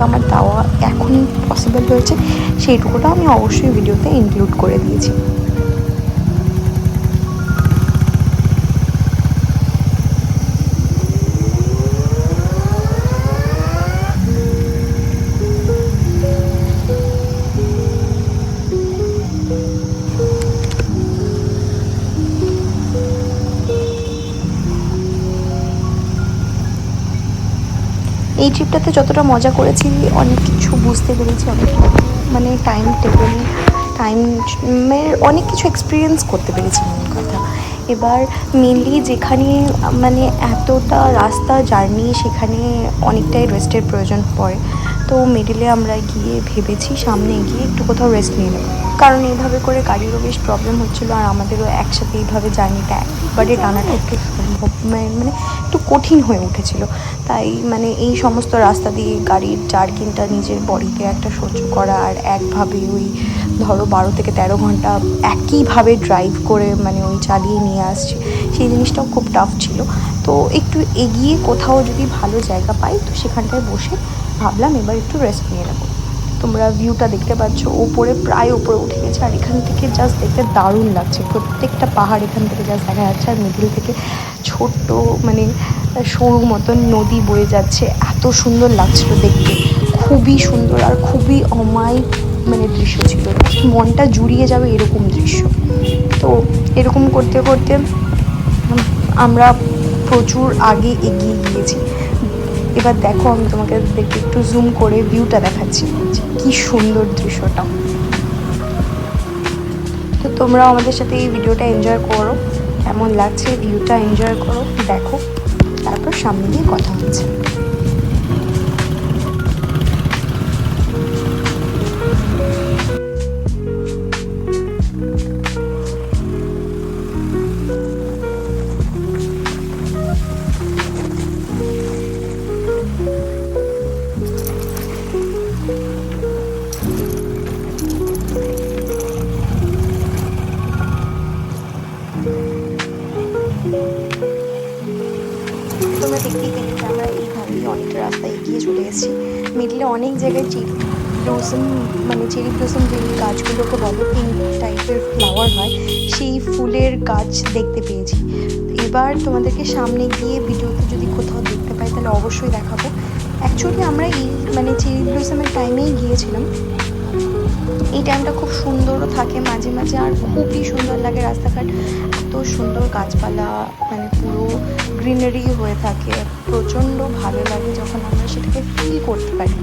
আমার দেওয়া এখন পসিবল হয়েছে সেইটুকুটা আমি অবশ্যই ভিডিওতে ইনক্লুড করে দিয়েছি। এই ট্রিপটাতে যতটা মজা করেছি অনেক কিছু বুঝতে পেরেছি, অনেক মানে টাইমের অনেক কিছু এক্সপিরিয়েন্স করতে পেরেছি মেন কথা। এবার মেনলি যেখানে মানে এতটা রাস্তা জার্নি সেখানে অনেকটাই রেস্টের প্রয়োজন পড়ে। তো মিডিলে আমরা গিয়ে ভেবেছি সামনে গিয়ে একটু কোথাও রেস্ট নিয়ে নেব, কারণ এইভাবে করে গাড়িরও বেশ প্রবলেম হচ্ছিলো আর আমাদেরও একসাথে এইভাবে জার্নিটা একবারে টানাটা একটু সম্ভব মানে একটু কঠিন হয়ে উঠেছিল। তাই মানে এই সমস্ত রাস্তা দিয়ে গাড়ির জার্কিংটা নিজের বডিতে একটা সহ্য করা আর একভাবে ওই ধরো 12 থেকে 13 ঘন্টা একইভাবে ড্রাইভ করে মানে ওই চালিয়ে নিয়ে আসছে, সেই জিনিসটাও খুব টাফ ছিল। তো একটু এগিয়ে কোথাও যদি ভালো জায়গা পাই তো সেখানটায় বসে ভাবলাম এবার একটু রেস্ট নিয়ে নেবো। তোমরা ভিউটা দেখতে পাচ্ছ, ওপরে প্রায় ওপরে উঠে গেছে আর এখান থেকে জাস্ট দেখতে দারুণ লাগছে। প্রত্যেকটা পাহাড় এখান থেকে জাস্ট দেখা যাচ্ছে আর মিডিল থেকে ছোট্ট মানে সরু মতন নদী বয়ে যাচ্ছে, এত সুন্দর লাগছিল দেখতে, খুবই সুন্দর আর খুবই অমায়িক মানে দৃশ্য ছিল, মনটা জুড়িয়ে যাবে এরকম দৃশ্য। তো এরকম করতে করতে আমরা প্রচুর আগে এগিয়ে গিয়েছি। এবার দেখো আমি তোমাকে দেখতে একটু জুম করে ভিউটা দেখাচ্ছি, কি সুন্দর দৃশ্যটা। তো তোমরাও আমাদের সাথে এই ভিডিওটা এনজয় করো, কেমন লাগছে ভিউটা এনজয় করো, দেখো, তারপর সামনে দিয়ে কথা হচ্ছে। তোমরা দেখতেই পেলে যে আমরা এইভাবেই অনেকটা রাস্তা এগিয়ে চলে এসেছি। মিডলে অনেক জায়গায় চেরি ব্লসম মানে চেরি ব্লসম যে গাছগুলোকে বলে পিঙ্ক টাইপের ফ্লাওয়ার হয়, সেই ফুলের গাছ দেখতে পেয়েছি। এবার তোমাদেরকে সামনে গিয়ে ভিডিওতে যদি কোথাও দেখতে পাই তাহলে অবশ্যই দেখাবো। অ্যাকচুয়ালি আমরা এই মানে চেরি ব্লসমের টাইমেই গিয়েছিলাম। এই টাইমটা খুব সুন্দরও থাকে মাঝে মাঝে আর খুবই সুন্দর লাগে রাস্তাঘাট, এত সুন্দর গাছপালা মানে পুরো গ্রিনারি হয়ে থাকে, প্রচণ্ড ভালো লাগে যখন আমরা সেটাকে ফিল করতে পারি।